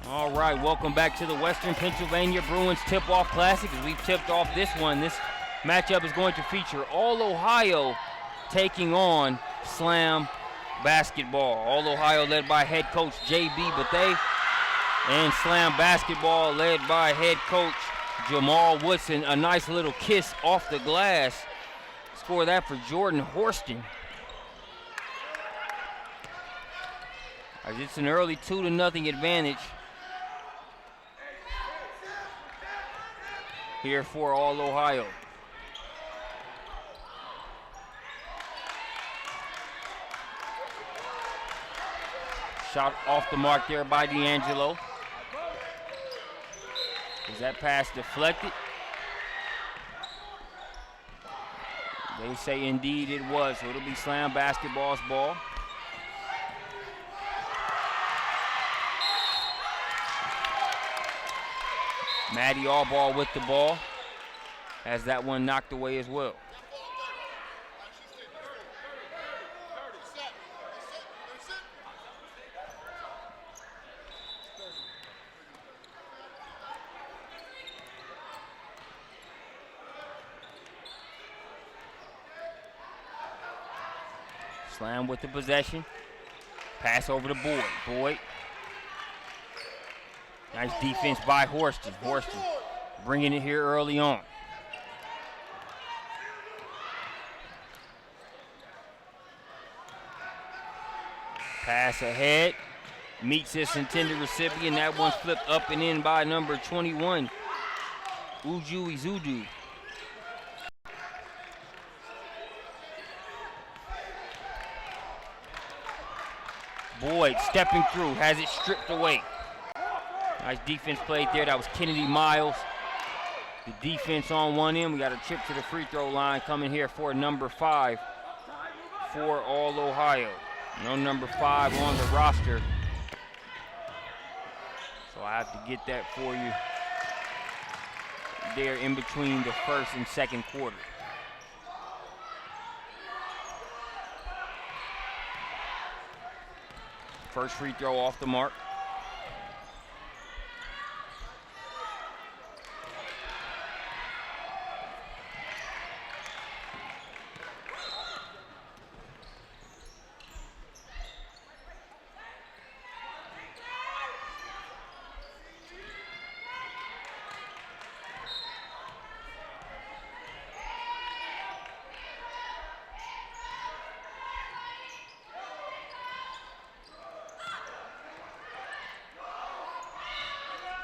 All right, welcome back to the Western Pennsylvania Bruins Tip-Off Classic. As we've tipped off this one, this matchup is going to feature All Ohio taking on SLAAM basketball. All Ohio led by head coach J.B. Bethea, and SLAAM basketball led by head coach Jamal Woodson. A nice little kiss off the glass. Score that for Jordan Horston. As it's an early 2-0 advantage here for All Ohio. Shot off the mark there by D'Angelo. Is that pass deflected? They say indeed it was, so it'll be SLAAM basketball's ball. Maddie Allball with the ball. Has that one knocked away as well. SLAAM with the possession. Pass over to Boyd. Boyd. Nice defense by Horston. Horston bringing it here early on. Pass ahead. Meets its intended recipient. That one's flipped up and in by number 21, Uju Izudu. Boyd stepping through, has it stripped away. Nice defense played there. That was Kennedy Miles. The defense on one end. We got a trip to the free throw line coming here for number 5 for All Ohio. No number 5 on the roster. So I have to get that for you there in between the first and second quarter. First free throw off the mark.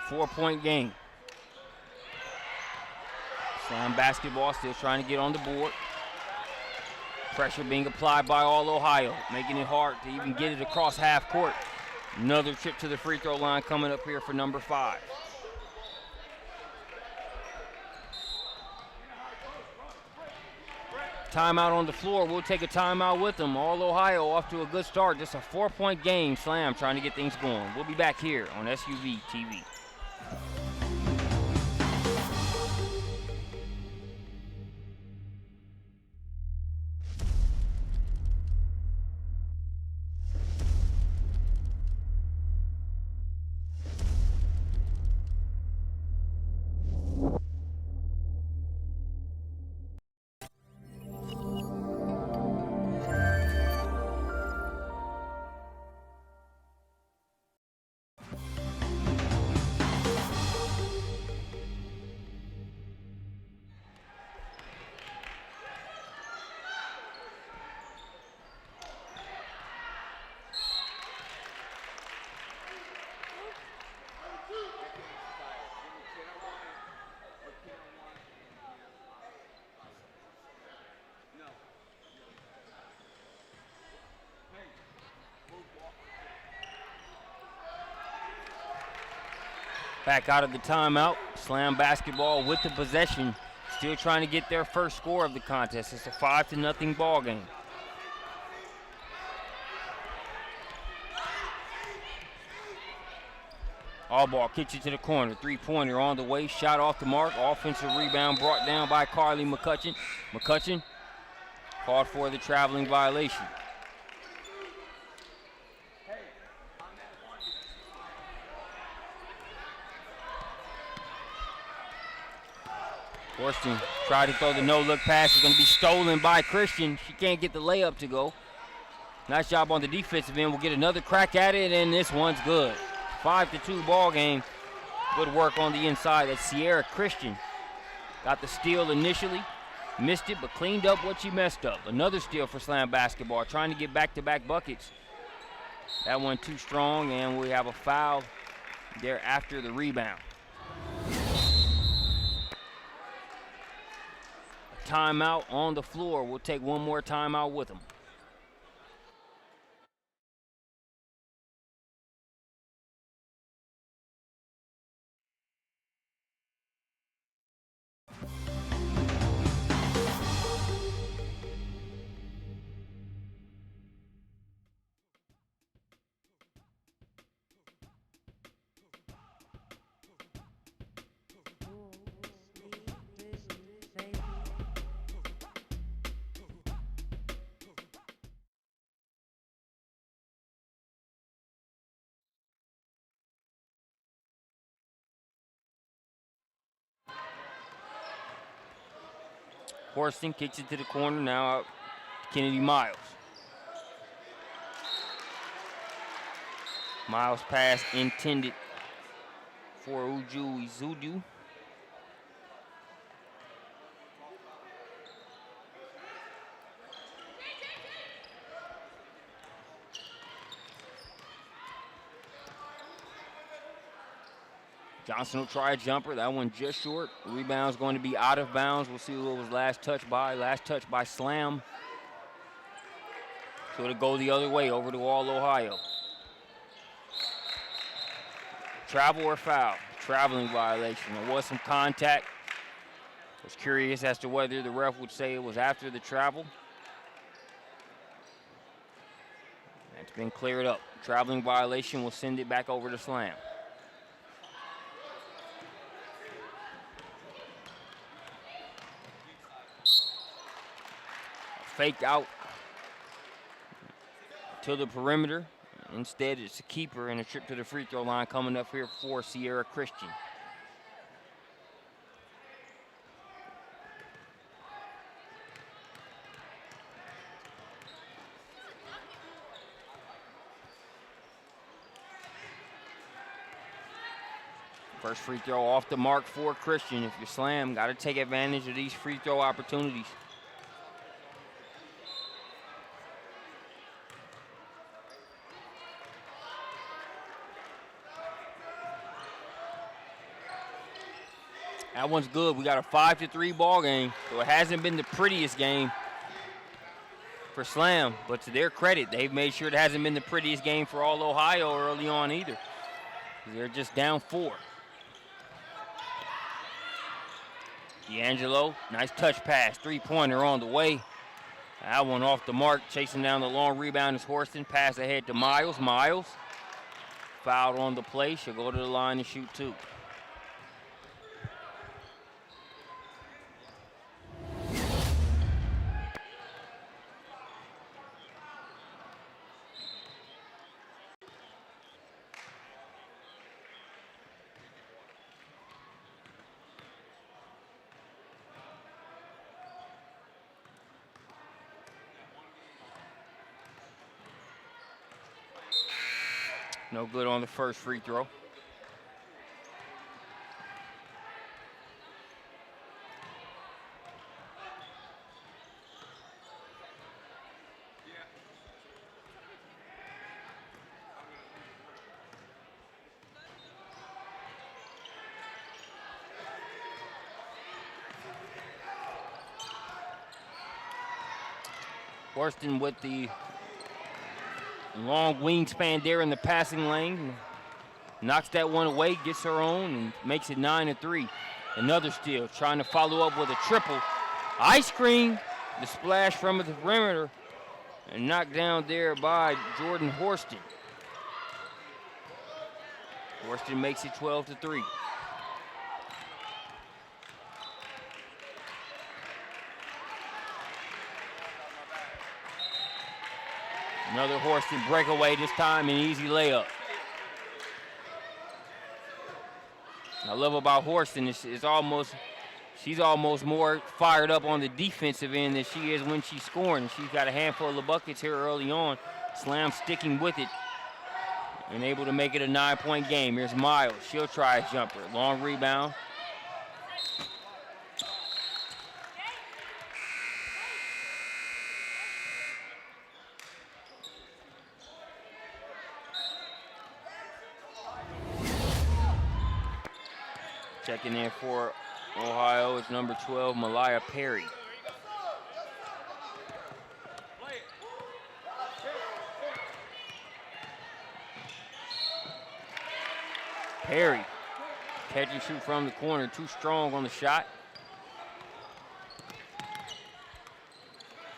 Four-point game. SLAAM basketball still trying to get on the board. Pressure being applied by All Ohio, making it hard to even get it across half court. Another trip to the free throw line coming up here for number 5. Timeout on the floor. We'll take a timeout with them. All Ohio off to a good start. Just a 4-point game. SLAAM trying to get things going. We'll be back here on SUV TV. Back out of the timeout. SLAAM basketball with the possession. Still trying to get their first score of the contest. It's a 5-0 ball game. Allball kicks it to the corner. Three-pointer on the way. Shot off the mark. Offensive rebound brought down by Carly McCutcheon. McCutcheon called for the traveling violation. Horston tried to throw the no-look pass. It's going to be stolen by Christian. She can't get the layup to go. Nice job on the defensive end. We'll get another crack at it, and this one's good. 5-2 ball game. Good work on the inside. That's Sierra Christian. Got the steal initially. Missed it, but cleaned up what she messed up. Another steal for SLAAM basketball. Trying to get back-to-back buckets. That one too strong, and we have a foul there after the rebound. A timeout on the floor. We'll take one more timeout with them. Horston kicks it to the corner, now out to Kennedy Miles. Miles pass intended for Uju Izudu. Johnson will try a jumper. That one just short. Rebound's going to be out of bounds. We'll see who it was last touched by. Last touch by SLAAM. So it'll go the other way over to All Ohio. Travel or foul? Traveling violation. There was some contact. I was curious as to whether the ref would say it was after the travel. That's been cleared up. Traveling violation will send it back over to SLAAM. Fake out to the perimeter. Instead, it's a keeper and a trip to the free throw line coming up here for Sierra Christian. First free throw off the mark for Christian. If you're SLAAM, got to take advantage of these free throw opportunities. That one's good. We got a 5-3 ball game, so it hasn't been the prettiest game for SLAAM, but to their credit, they've made sure it hasn't been the prettiest game for All Ohio early on either. They're just down 4. D'Angelo, nice touch pass, three-pointer on the way. That one off the mark, chasing down the long rebound is Horston. Pass ahead to Miles. Miles fouled on the play. She'll go to the line and shoot 2. No good on the first free throw. Horston with the long wingspan there in the passing lane. Knocks that one away, gets her own, and makes it 9-3. Another steal, trying to follow up with a triple. Ice cream, the splash from the perimeter, and knocked down there by Jordan Horston. Horston makes it 12-3. Another Horston breakaway, this time an easy layup. I love about Horston is almost, she's almost more fired up on the defensive end than she is when she's scoring. She's got a handful of buckets here early on. SLAAM sticking with it and able to make it a 9-point game. Here's Miles. She'll try a jumper. Long rebound. Checking in for Ohio is number 12, Malaya Perry. Perry, catch and shoot from the corner, too strong on the shot.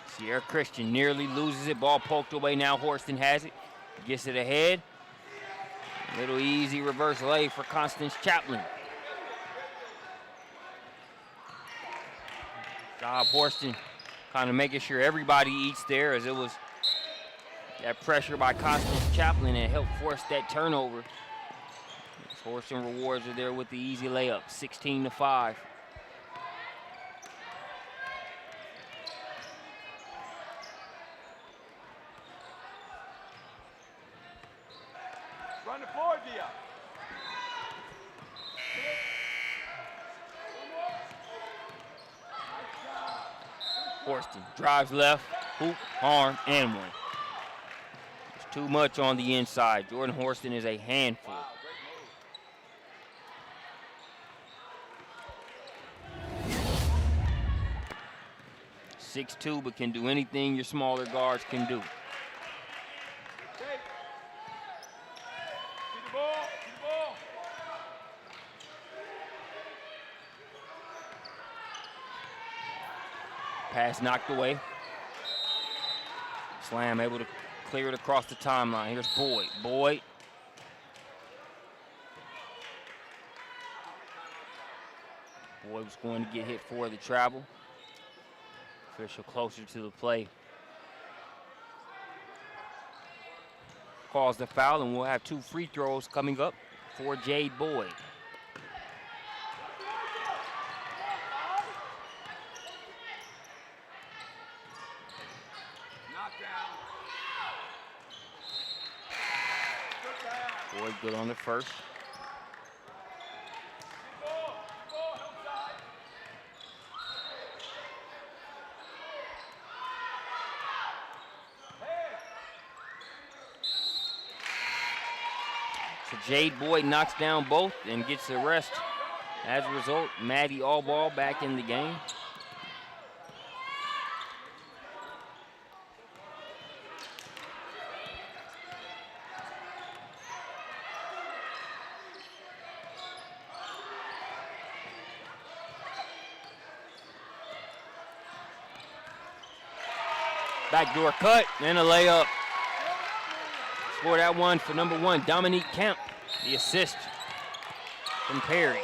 Sierra Christian nearly loses it, ball poked away now. Horston has it, gets it ahead. Little easy reverse lay for Constance Chaplin. Bob Horston kind of making sure everybody eats there, as it was that pressure by Constance Chaplin that helped force that turnover. Horston rewards are there with the easy layup, 16-5. Run the floor, Dia. Horston drives left, hoop, arm, and one. It's too much on the inside. Jordan Horston is a handful. 6'2", but can do anything your smaller guards can do. Pass knocked away. SLAAM able to clear it across the timeline. Here's Boyd. Boyd. Boyd was going to get hit for the travel. Official closer to the play calls the foul, and we'll have 2 free throws coming up for Jade Boyd. Boyd good on the first. So Jade Boyd knocks down both and gets the rest. As a result, Maddie Allball back in the game. Backdoor cut and a layup. Score that one for number 1, Dominique Kemp. The assist from Perry.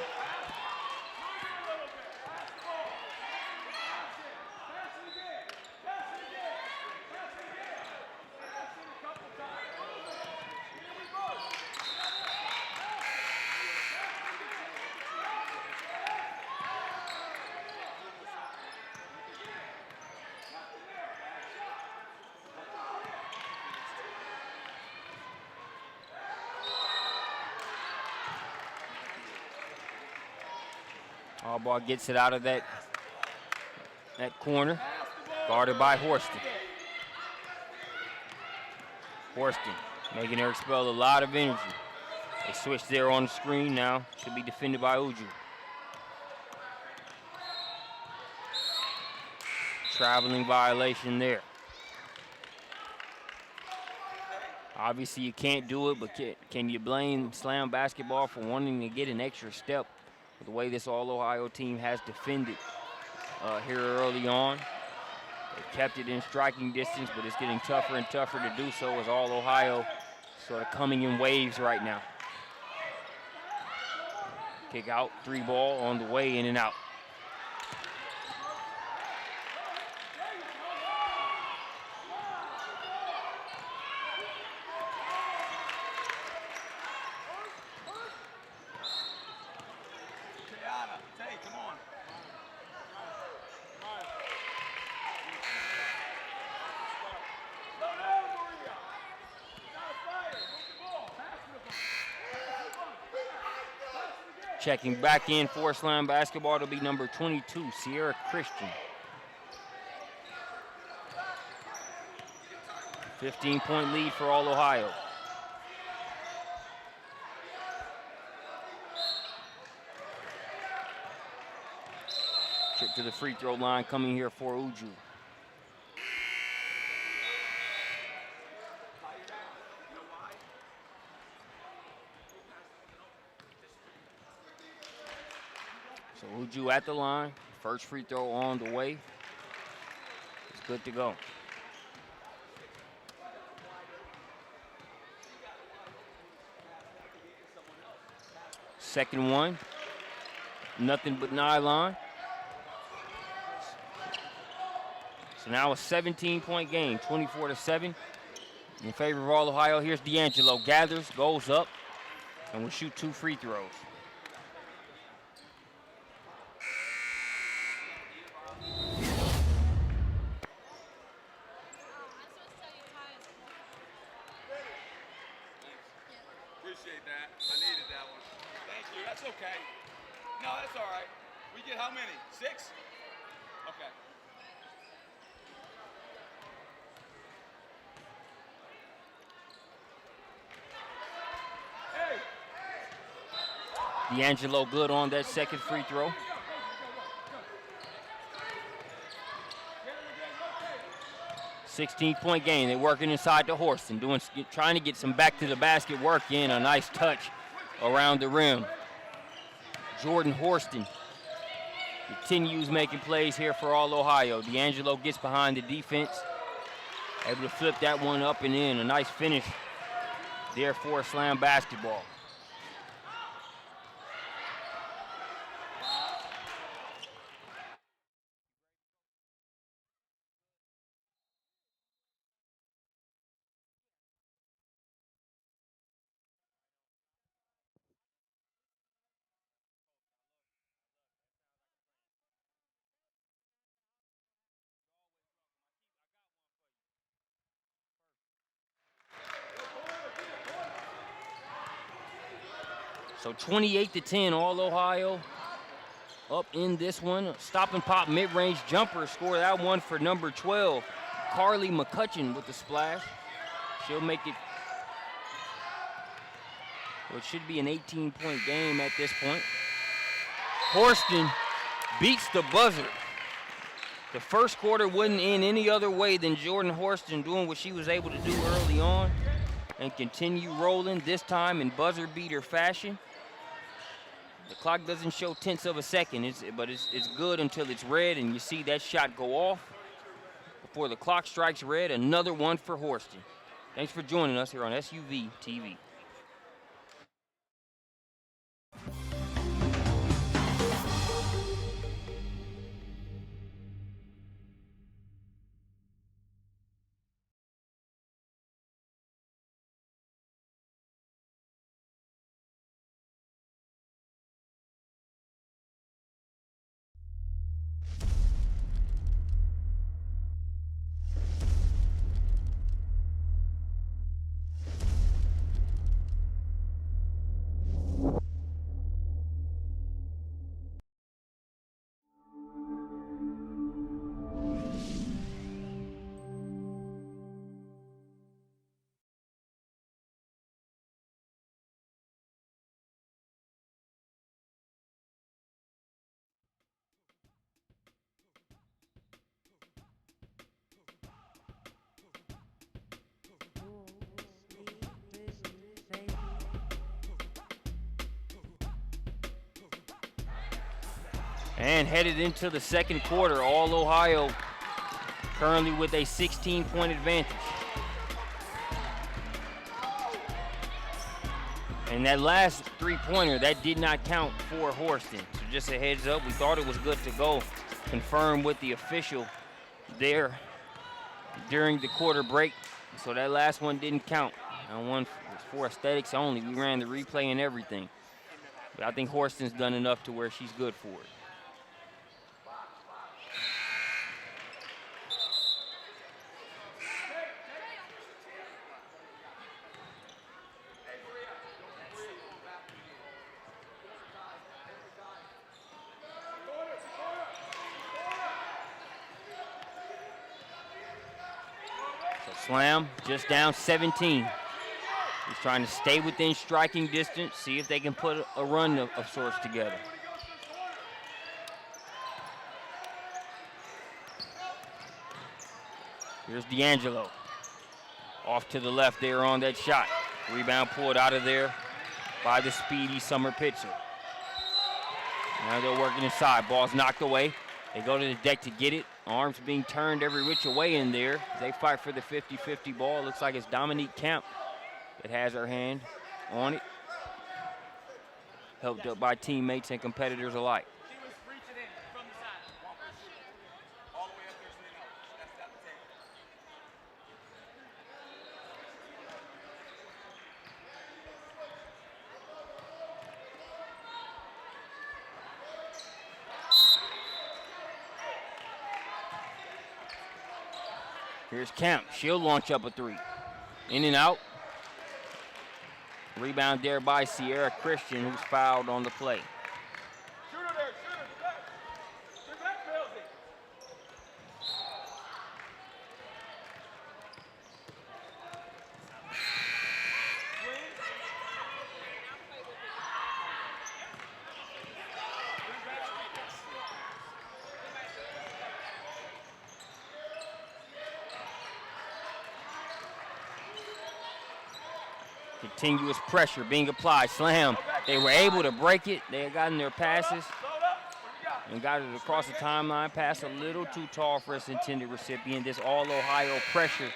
Allball gets it out of that corner, guarded by Horston. Horston making her expel a lot of energy. They switch there on the screen now. Should be defended by Uju. Traveling violation there. Obviously you can't do it, but can you blame SLAAM basketball for wanting to get an extra step? The way this All-Ohio team has defended here early on. They kept it in striking distance, but it's getting tougher and tougher to do so as All-Ohio sort of coming in waves right now. Kick out, 3 ball on the way in and out. Checking back in for SLAAM basketball, it'll be number 22, Sierra Christian. 15-point lead for All Ohio. Trip to the free throw line coming here for Uju. So Uju at the line. First free throw on the way. It's good to go. Second one. Nothing but nylon. So now a 17-point game, 24-7. In favor of All Ohio, here's D'Angelo. Gathers, goes up, and will shoot 2 free throws. Appreciate that. I needed that one. Thank you. That's okay. No, that's all right. We get how many? 6? Okay. D'Angelo good on that second free throw. .16-point game. They're working inside the Horston, trying to get some back to the basket work in. A nice touch around the rim. Jordan Horston continues making plays here for All Ohio. D'Angelo gets behind the defense, able to flip that one up and in. A nice finish there for SLAAM basketball. So 28-10, All Ohio up in this one. Stop and pop mid-range jumper, score that one for number 12. Carly McCutcheon with the splash. She'll make it, well, it should be an 18-point game at this point. Horston beats the buzzer. The first quarter wasn't in any other way than Jordan Horston doing what she was able to do early on and continue rolling, this time in buzzer beater fashion. The clock doesn't show tenths of a second, but it's good until it's red, and you see that shot go off before the clock strikes red. Another one for Horston. Thanks for joining us here on SUV TV. And headed into the second quarter, All Ohio currently with a 16-point advantage. And that last three-pointer, that did not count for Horston. So just a heads up, we thought it was good to go. Confirmed with the official there during the quarter break. So that last one didn't count. That one was for aesthetics only. We ran the replay and everything. But I think Horston's done enough to where she's good for it. SLAAM just down 17. He's trying to stay within striking distance, see if they can put a run of sorts together. Here's D'Angelo. Off to the left there on that shot. Rebound pulled out of there by the speedy Summer Pitzer. Now they're working inside. Ball's knocked away. They go to the deck to get it. Arms being turned every which way in there. They fight for the 50-50 ball. Looks like it's Dominique Camp that has her hand on it. Helped up by teammates and competitors alike. Here's Camp. She'll launch up a three. In and out. Rebound there by Sierra Christian, who's fouled on the play. Shooter there, shooter. Get back, Bilsey. Continuous pressure being applied. SLAAM, they were able to break it. They had gotten their passes and got it across the timeline. Pass a little too tall for its intended recipient. This all-Ohio pressure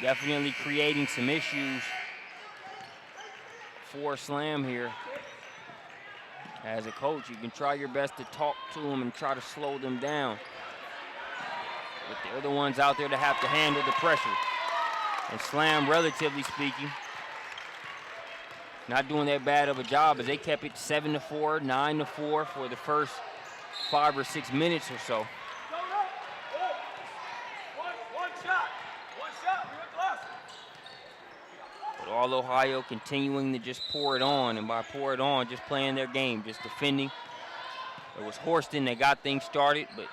definitely creating some issues for SLAAM here. As a coach, you can try your best to talk to them and try to slow them down. But they're the ones out there that have to handle the pressure. And SLAAM, relatively speaking, not doing that bad of a job as they kept it 7-4, 9-4 for the first 5 or 6 minutes or so. One shot. But all Ohio continuing to just pour it on, and by pour it on, just playing their game, just defending. It was Horston that got things started, but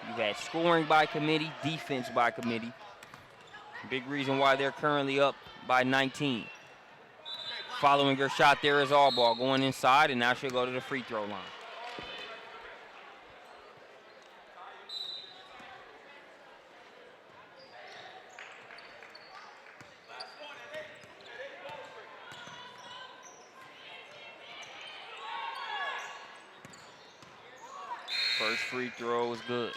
you've had scoring by committee, defense by committee. Big reason why they're currently up by 19. Following her shot there is all ball going inside, and now she'll go to the free throw line. First free throw is good.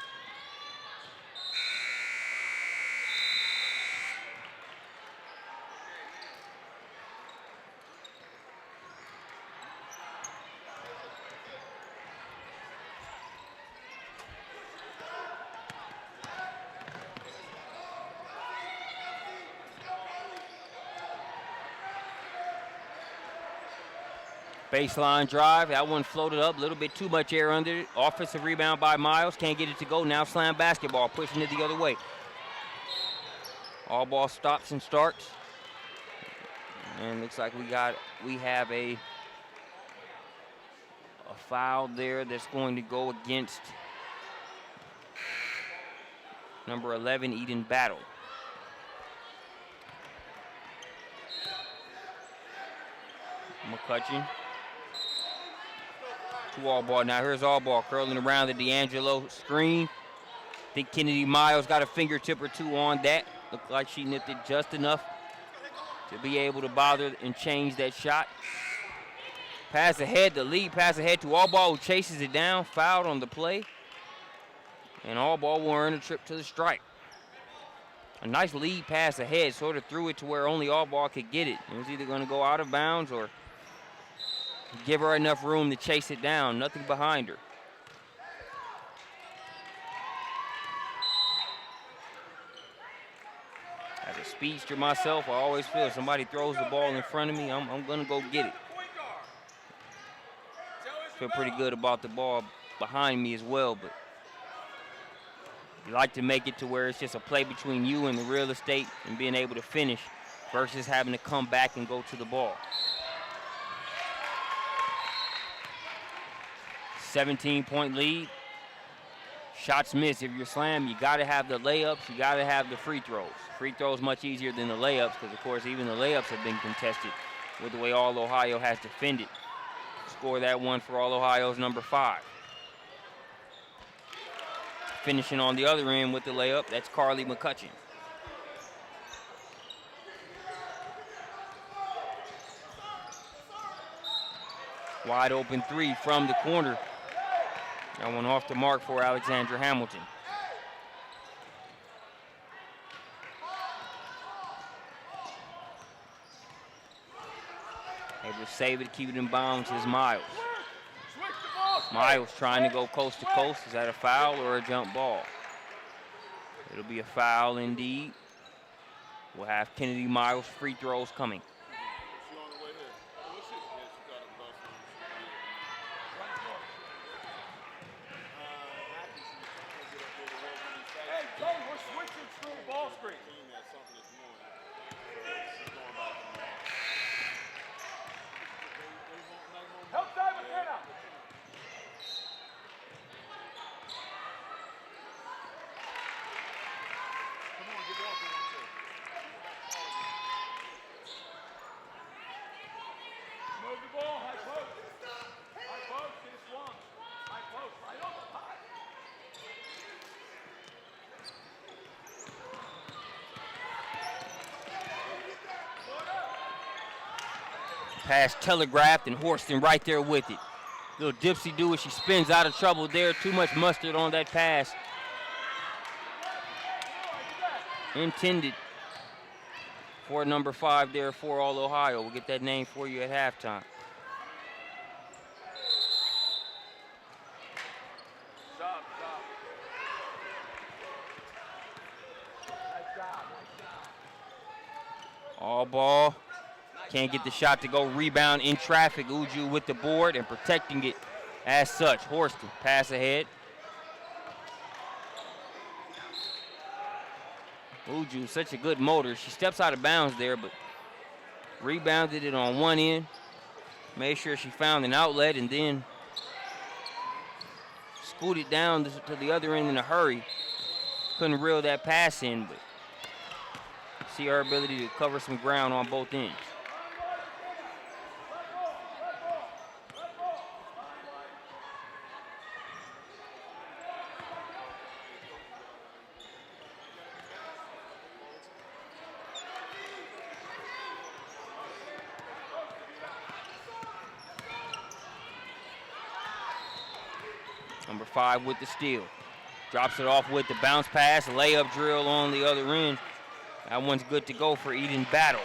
Baseline drive, that one floated up, a little bit too much air under it. Offensive rebound by Miles, can't get it to go. Now SLAAM basketball, pushing it the other way. All ball stops and starts. And looks like we have a foul there that's going to go against number 11, Eden Battle. McCutcheon. To all ball. Now here's all ball curling around the D'Angelo screen. I think Kennedy Miles got a fingertip or two on that. Looked like she nipped it just enough to be able to bother and change that shot. Pass ahead, the lead pass ahead to all ball, who chases it down, fouled on the play. And all ball will earn a trip to the stripe. A nice lead pass ahead, sort of threw it to where only all ball could get it. It was either going to go out of bounds or give her enough room to chase it down. Nothing behind her. As a speedster myself, I always feel if somebody throws the ball in front of me, I'm going to go get it. Feel pretty good about the ball behind me as well, but you like to make it to where it's just a play between you and the real estate and being able to finish versus having to come back and go to the ball. 17-point lead. shots missed. If you're SLAAM, you got to have the layups. You got to have the free throws. Free throws much easier than the layups because, of course, even the layups have been contested with the way All Ohio has defended. Score that one for All Ohio's number 5. Finishing on the other end with the layup, that's Carly McCutcheon. Wide open 3 from the corner. That one off the mark for Alexandra Hamilton. Able to save it, keep it in bounds is Miles. Miles trying to go coast to coast. Is that a foul or a jump ball? It'll be a foul indeed. We'll have Kennedy Miles free throws coming. Pass telegraphed and Horston right there with it. Little dipsy do it. She spins out of trouble there. Too much mustard on that pass. Intended for number 5 there for All Ohio. We'll get that name for you at halftime. All ball. Can't get the shot to go. Rebound in traffic. Uju with the board and protecting it as such. Horston, pass ahead. Uju, such a good motor. She steps out of bounds there, but rebounded it on one end. Made sure she found an outlet and then scooted down to the other end in a hurry. Couldn't reel that pass in, but see her ability to cover some ground on both ends. Number 5 with the steal. Drops it off with the bounce pass, layup drill on the other end. That one's good to go for Eden Battle.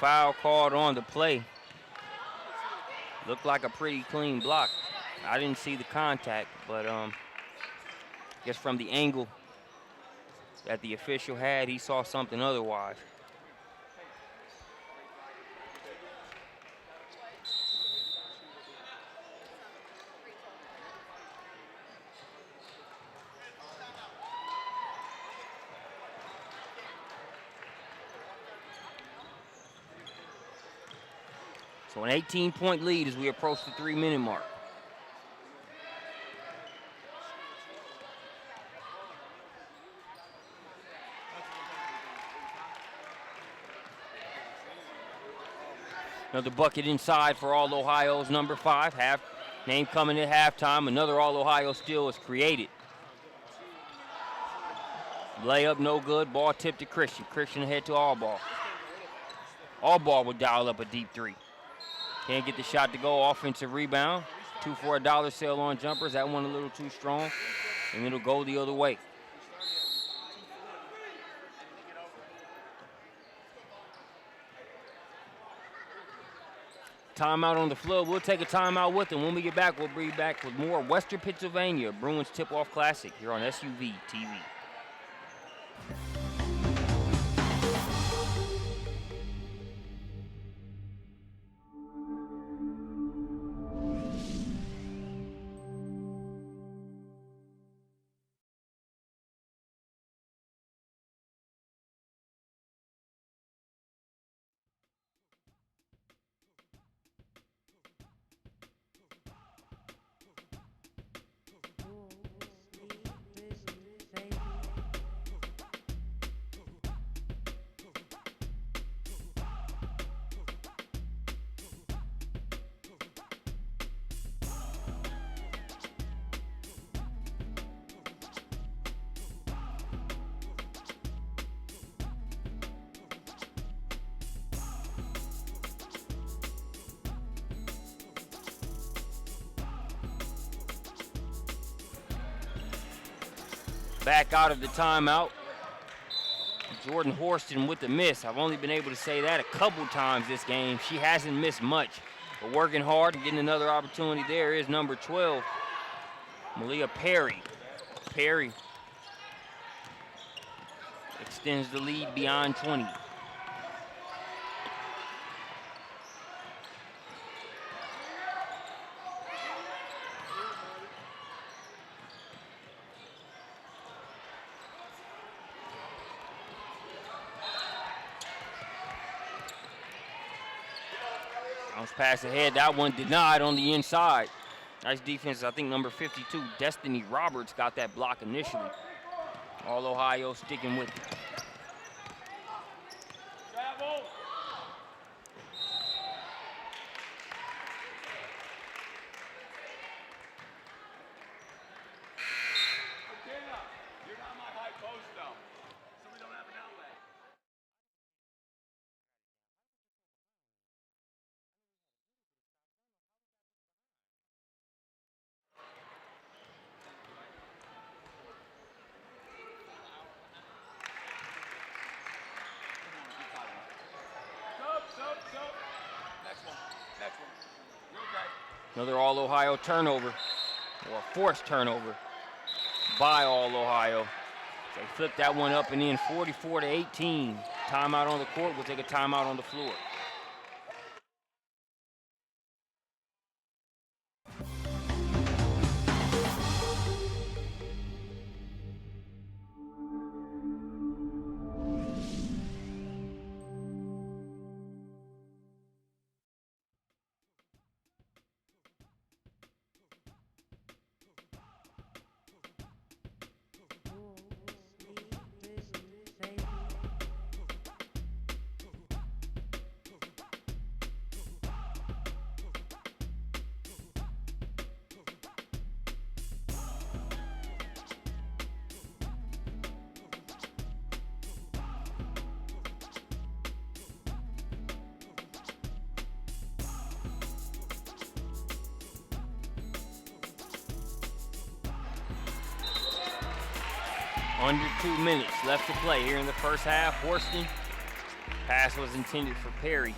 Foul called on the play. Looked like a pretty clean block. I didn't see the contact, but I guess from the angle that the official had, he saw something otherwise. So an 18-point lead as we approach the 3-minute mark. Another bucket inside for All Ohio's number 5. Name coming at halftime. Another All Ohio steal is created. Layup no good. Ball tipped to Christian. Christian ahead to All Ball. All Ball would dial up a deep 3. Can't get the shot to go. Offensive rebound. 2 for $1 sale on jumpers. That one a little too strong. And it'll go the other way. Timeout on the floor. We'll take a timeout with them. When we get back, we'll bring you back with more Western Pennsylvania Bruins Tip-Off Classic here on SUV TV. Back out of the timeout. Jordan Horston with the miss. I've only been able to say that a couple times this game. She hasn't missed much, but working hard and getting another opportunity there is number 12, Malia Perry. Perry extends the lead beyond 20. Pass ahead, that one denied on the inside. Nice defense. I think number 52, Destiny Roberts, got that block initially. All Ohio sticking with it. Travel. You're not my high post though, so we don't have an outlet. Next one. You're okay. Another All-Ohio turnover, or a forced turnover by All-Ohio. They flipped that one up and in, 44-18. Timeout on the court. We'll take a timeout on the floor. Under 2 minutes left to play here in the first half. Horston, pass was intended for Perry.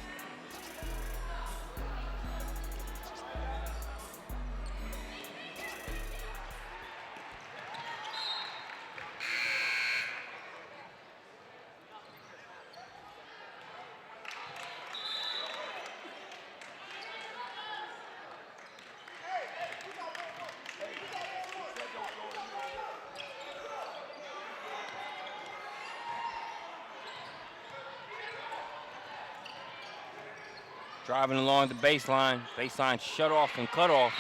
Driving along the baseline. Baseline shut off and cut off.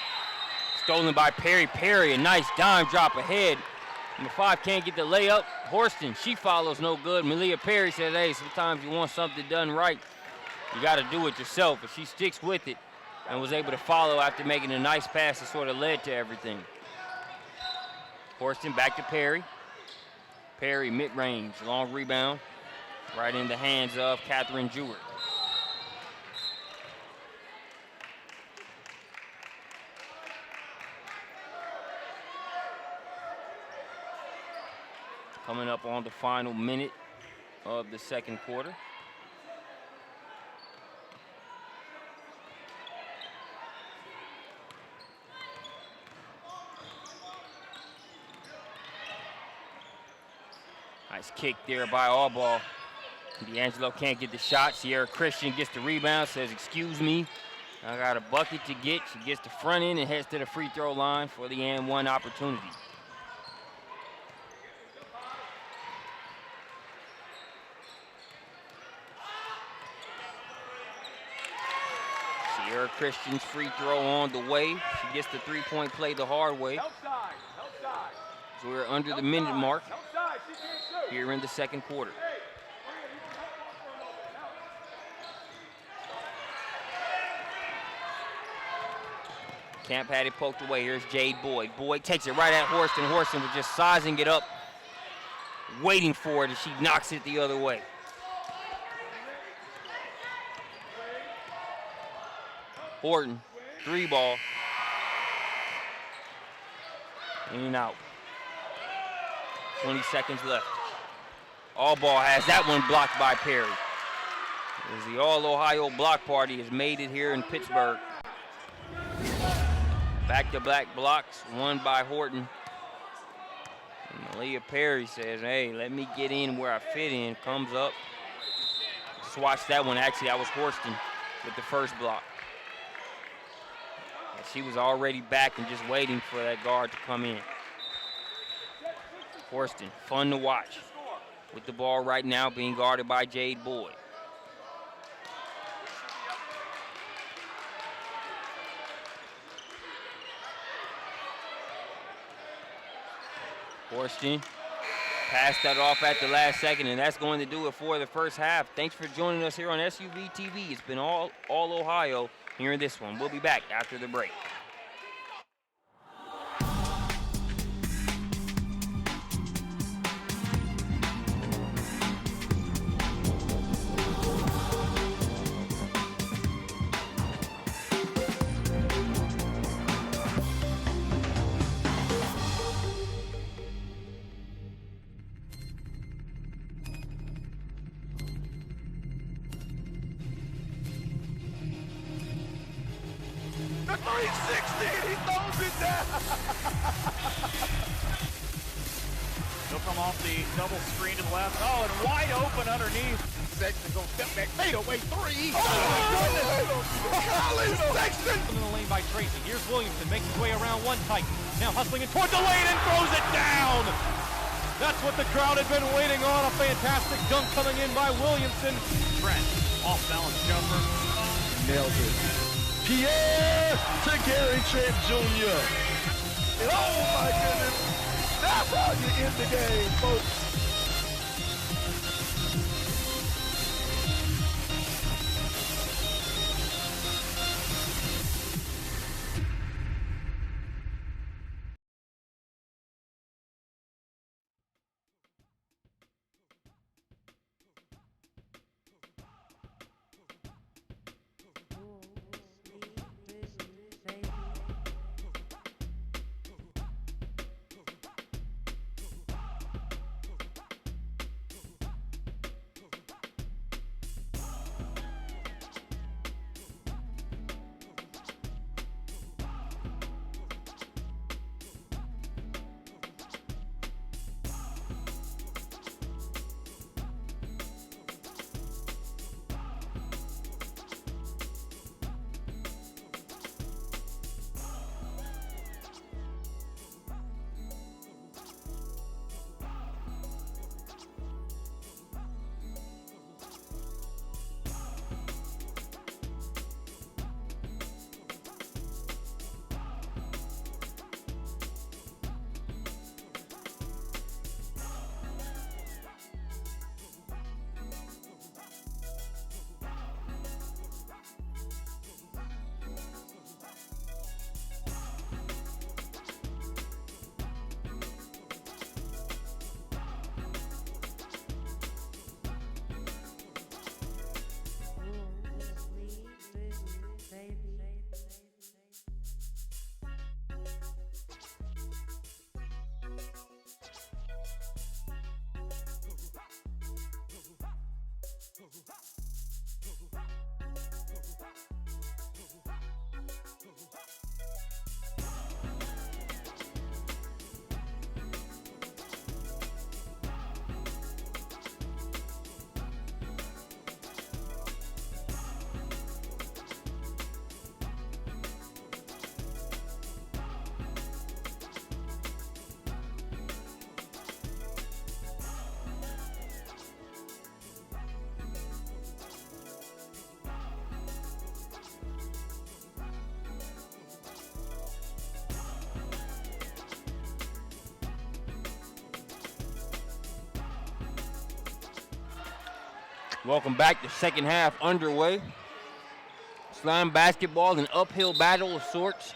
Stolen by Perry. Perry, a nice dime drop ahead. Number 5 can't get the layup. Horston, she follows no good. Malia Perry said, hey, sometimes you want something done right, you got to do it yourself. But she sticks with it and was able to follow after making a nice pass that sort of led to everything. Horston back to Perry. Perry mid-range, long rebound. Right in the hands of Catherine Jewett. Coming up on the final minute of the second quarter. Nice kick there by Allball. D'Angelo can't get the shot. Sierra Christian gets the rebound, says, excuse me, I got a bucket to get. She gets the front end and heads to the free throw line for the and one opportunity. Sierra Christian's free throw on the way. She gets the three-point play the hard way. So we're under the minute mark here in the second quarter. Camp had it poked away. Here's Jade Boyd. Boyd takes it right at Horston. Horston was just sizing it up, waiting for it, and she knocks it the other way. Horton, three ball. In and out. 20 seconds left. Allball has that one blocked by Perry. As the All-Ohio block party has made it here in Pittsburgh. Back-to-back blocks, one by Horton. And Malia Perry says, hey, let me get in where I fit in. Comes up. Swatched that one. Actually, that was Horston with the first block. And she was already back and just waiting for that guard to come in. Horston, fun to watch. With the ball right now being guarded by Jade Boyd. Horston passed that off at the last second, and that's going to do it for the first half. Thanks for joining us here on SUV TV. It's been all Ohio here in this one. We'll be back after the break. The 360, and he throws it down. He'll come off the double screen to the left. Oh, and wide open underneath. Sexton goes step back, fade away three. Oh, my goodness. Colin Sexton. In the lane by Tracy. Here's Williamson, makes his way around one tight. Now hustling in toward the lane and throws it down. That's what the crowd had been waiting on. A fantastic dunk coming in by Williamson. Trent, off balance jumper. Nailed it. Pierre to Gary Trent Jr. Oh, my goodness. That's how you end the game, folks. Welcome back to second half underway. SLAAM basketball, an uphill battle of sorts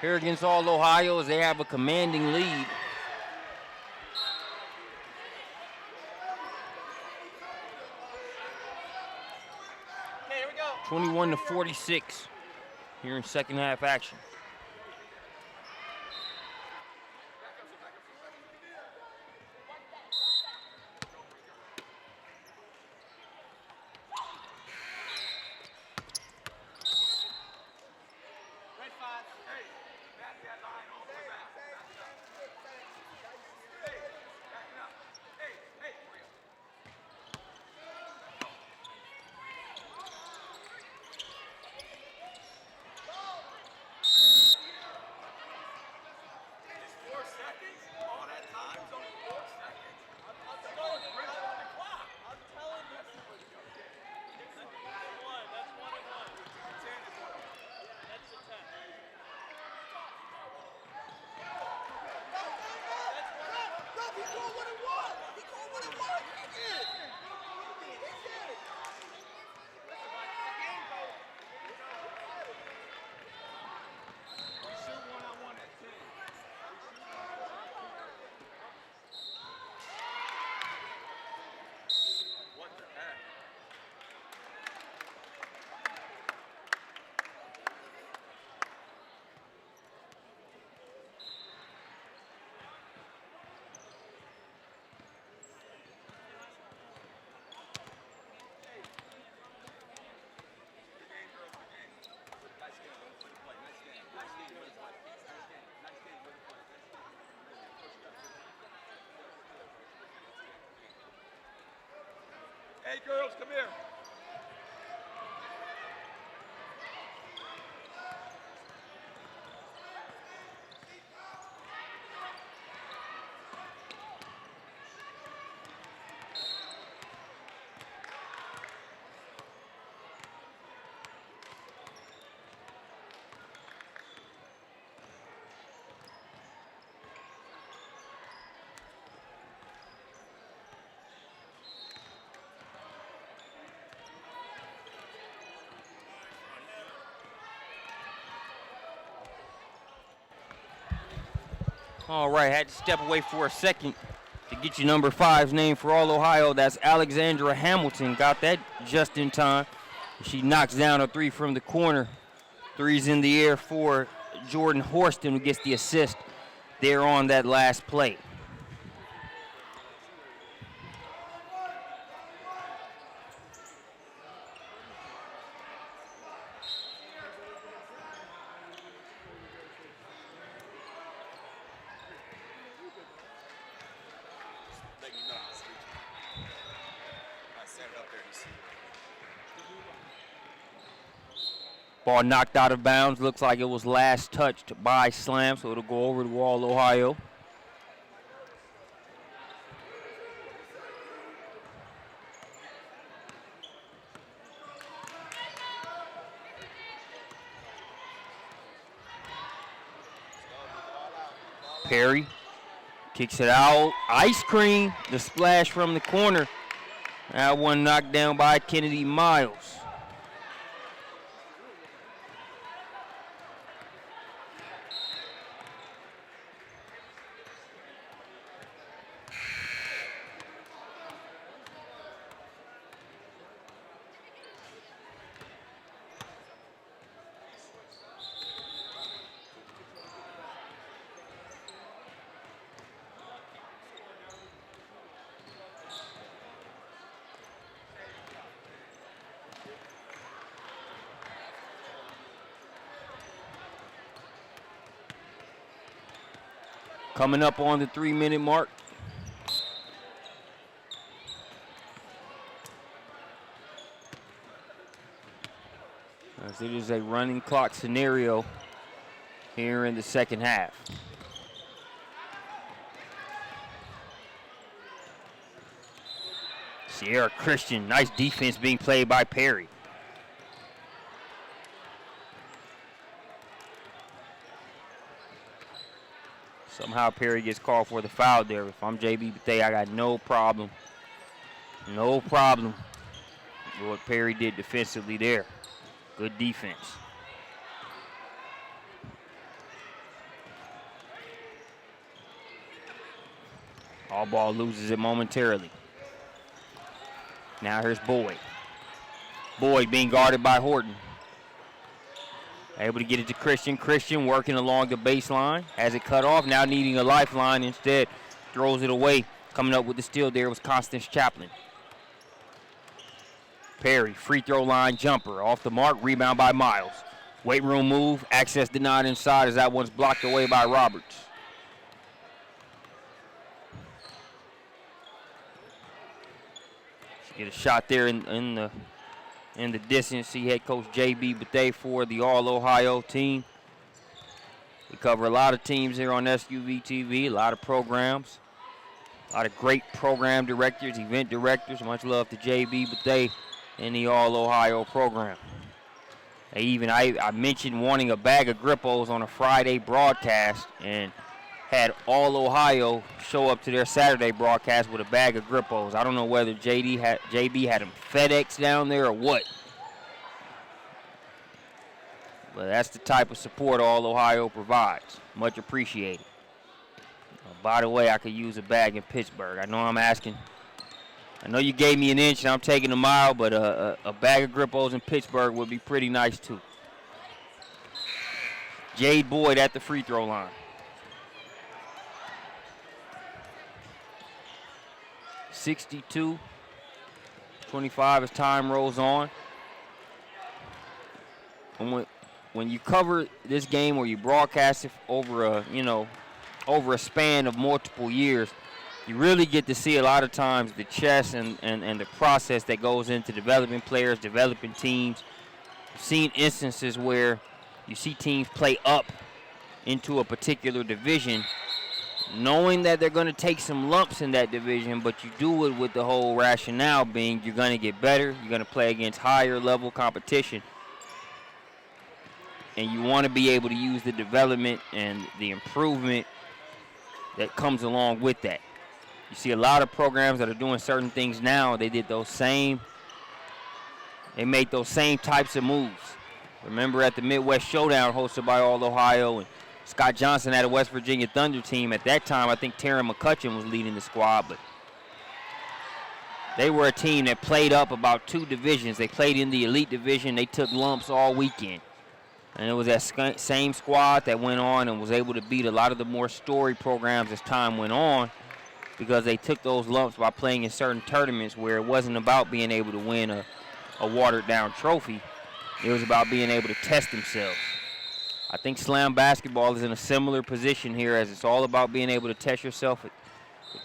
here against All Ohio as they have a commanding lead. Okay, here we go. 21-46 here in second half action. Hey, girls, come here. All right, had to step away for a second to get you number 5's name for All Ohio. That's Alexandra Hamilton. Got that just in time. She knocks down a three from the corner. Three's in the air for Jordan Horston, who gets the assist there on that last play. Ball knocked out of bounds. Looks like it was last touched by SLAAM, so it'll go over to All Ohio. Perry kicks it out. Ice cream, the splash from the corner. That one knocked down by Kennedy Miles. Coming up on the 3-minute mark. As it is a running clock scenario here in the second half. Sierra Christian, nice defense being played by Perry. Somehow Perry gets called for the foul there. If I'm JB Bethea, I got no problem. No problem what Perry did defensively there. Good defense. All ball loses it momentarily. Now here's Boyd. Boyd being guarded by Horton. Able to get it to Christian. Christian working along the baseline. Has it cut off. Now needing a lifeline. Instead, throws it away. Coming up with the steal there was Constance Chaplin. Perry, free throw line jumper. Off the mark. Rebound by Miles. Weight room move. Access denied inside as that one's blocked away by Roberts. Get a shot there in the distance. See head coach J.B. Bethea for the All-Ohio team. We cover a lot of teams here on SUV TV, a lot of programs, a lot of great program directors, event directors. Much love to J.B. Bethea in the All-Ohio program. I mentioned wanting a bag of Grippos on a Friday broadcast and had All-Ohio show up to their Saturday broadcast with a bag of Grippos. I don't know whether JB had them FedEx down there or what. But that's the type of support All-Ohio provides. Much appreciated. By the way, I could use a bag in Pittsburgh. I know I'm asking. I know you gave me an inch and I'm taking a mile, but a bag of Grippos in Pittsburgh would be pretty nice too. Jade Boyd at the free throw line. 62-25 as time rolls on. And when you cover this game or you broadcast it over a span of multiple years, you really get to see a lot of times the chess and the process that goes into developing players, developing teams. I've seen instances where you see teams play up into a particular division knowing that they're going to take some lumps in that division, but you do it with the whole rationale being you're going to get better, you're going to play against higher level competition, and you want to be able to use the development and the improvement that comes along with that. You see a lot of programs that are doing certain things now, they made those same types of moves. Remember at the Midwest Showdown hosted by All-Ohio, and Scott Johnson had a West Virginia Thunder team. At that time, I think Taryn McCutcheon was leading the squad, but they were a team that played up about 2 divisions. They played in the elite division. They took lumps all weekend. And it was that same squad that went on and was able to beat a lot of the more storied programs as time went on because they took those lumps by playing in certain tournaments where it wasn't about being able to win a watered-down trophy. It was about being able to test themselves. I think SLAAM basketball is in a similar position here, as it's all about being able to test yourself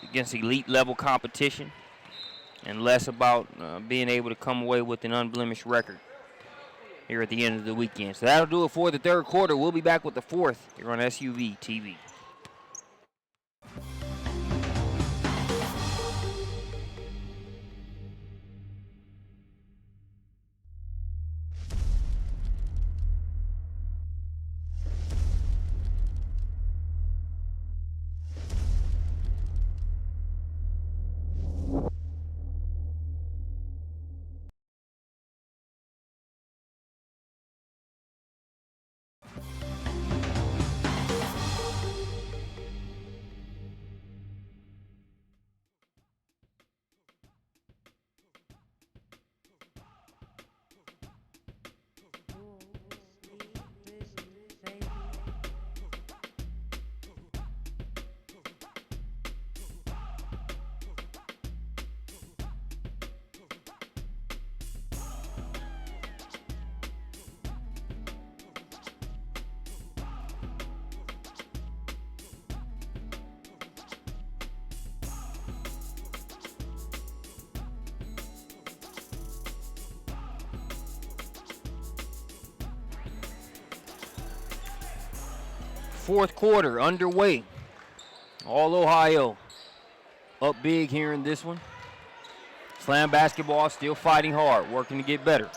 against elite level competition and less about being able to come away with an unblemished record here at the end of the weekend. So that'll do it for the third quarter. We'll be back with the fourth here on SUV TV. Fourth quarter underway. All-Ohio up big here in this one. SLAAM basketball still fighting hard, working to get better.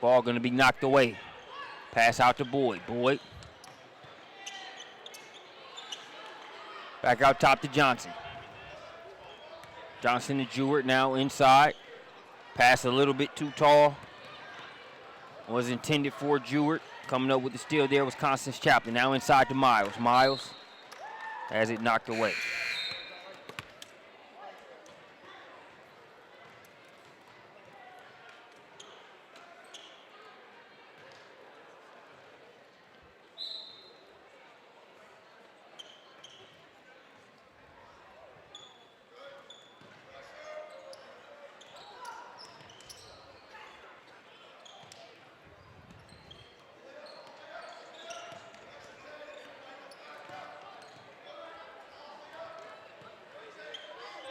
Ball going to be knocked away. Pass out to Boyd. Boyd. Back out top to Johnson. Johnson to Jewett now inside. Pass a little bit too tall. Was intended for Jewett. Coming up with the steal there was Constance Chaplin. Now inside to Miles. Miles has it knocked away.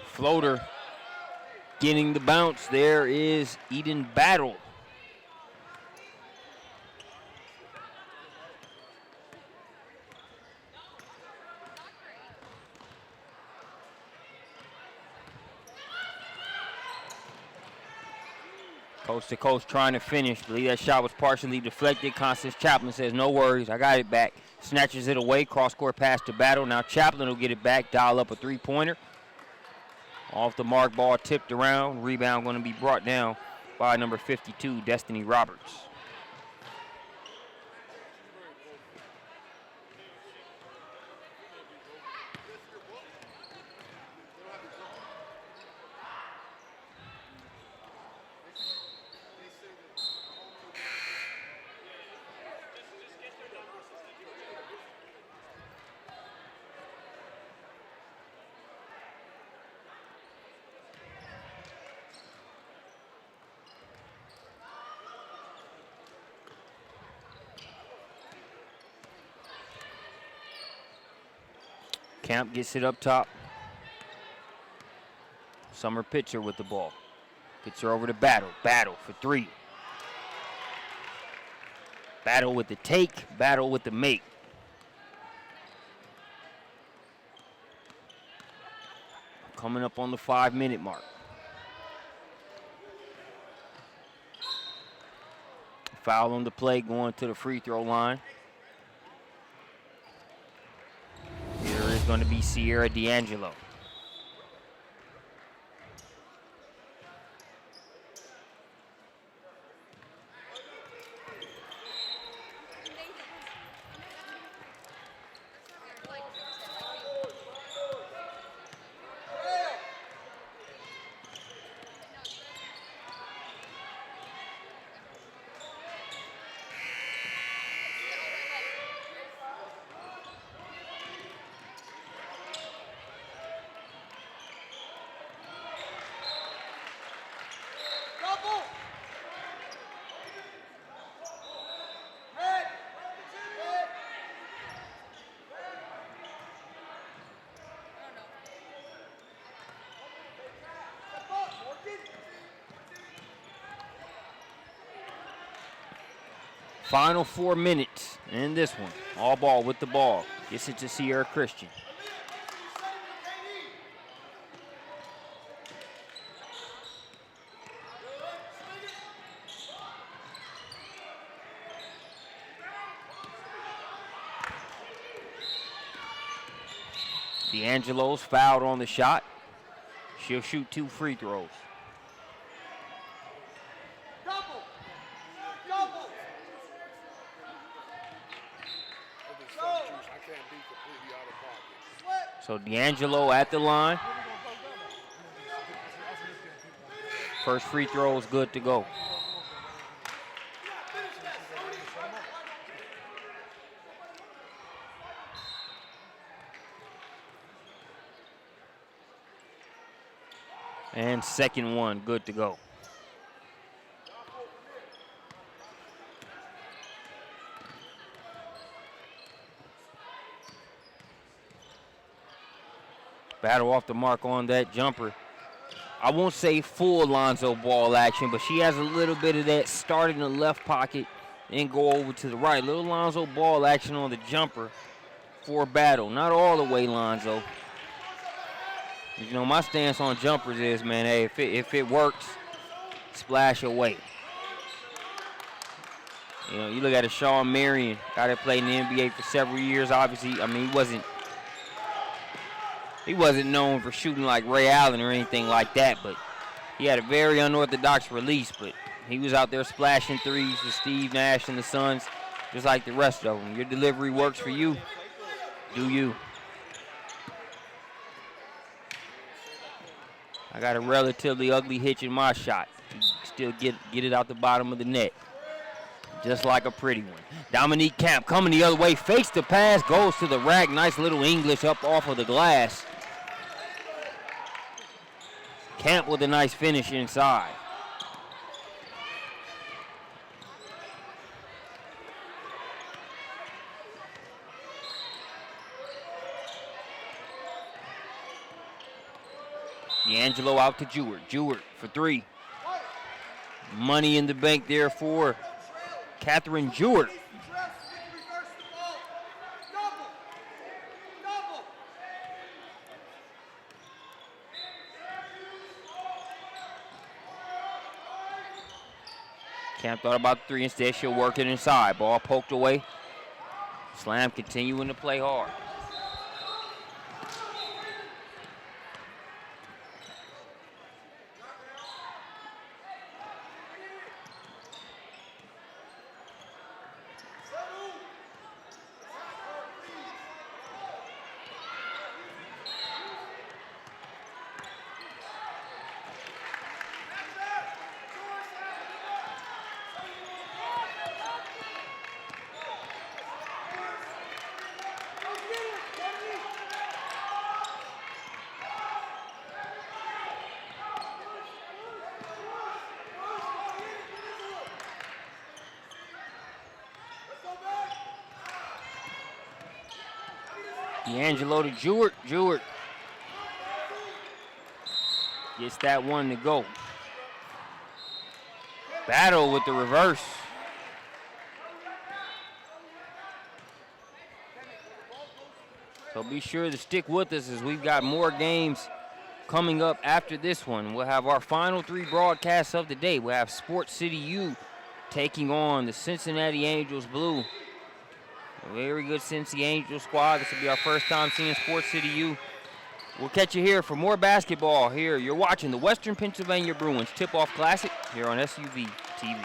Floater getting the bounce. There is Eden Battle. Coast to coast trying to finish. Believe that shot was partially deflected. Constance Chaplin says, no worries, I got it back. Snatches it away. Cross-court pass to Battle. Now Chaplin will get it back. Dial up a three-pointer. Off the mark, ball tipped around. Rebound going to be brought down by number 52, Destiny Roberts. Camp gets it up top. Summer Pitcher with the ball. Gets her over to Battle. Battle for three. Battle with the take. Battle with the make. Coming up on the 5-minute mark. Foul on the play, going to the free throw line. Going to be Sierra D'Angelo. Final 4 minutes in this one. All ball with the ball. Gets it to Sierra Christian. D'Angelo's fouled on the shot. She'll shoot 2 free throws. So D'Angelo at the line. First free throw is good to go. And second one, good to go. Battle off the mark on that jumper. I won't say full Lonzo Ball action, but she has a little bit of that start in the left pocket and go over to the right. Little Lonzo Ball action on the jumper for Battle. Not all the way Lonzo. You know, my stance on jumpers is, man, hey, if it works, splash away. You know, you look at a Sean Marion, guy that played in the NBA for several years. Obviously, I mean, he wasn't known for shooting like Ray Allen or anything like that, but he had a very unorthodox release. But he was out there splashing threes with Steve Nash and the Suns, just like the rest of them. Your delivery works for you. Do you? I got a relatively ugly hitch in my shot. Still get it out the bottom of the net. Just like a pretty one. Dominique Camp coming the other way, fakes the pass, goes to the rack. Nice little English up off of the glass. Camp with a nice finish inside. D'Angelo out to Jewett. Jewett for three. Money in the bank there for Catherine Jewett. Camp thought about the three. Instead, she'll work it inside. Ball poked away. SLAAM continuing to play hard. D'Angelo to Jewett. Jewett gets that one to go. Battle with the reverse. So be sure to stick with us as we've got more games coming up after this one. We'll have our final three broadcasts of the day. We'll have Sports City U taking on the Cincinnati Angels Blue. A very good Cincy Angel squad. This will be our first time seeing Sports City U. We'll catch you here for more basketball here. You're watching the Western Pennsylvania Bruins Tip-Off Classic here on SUV TV.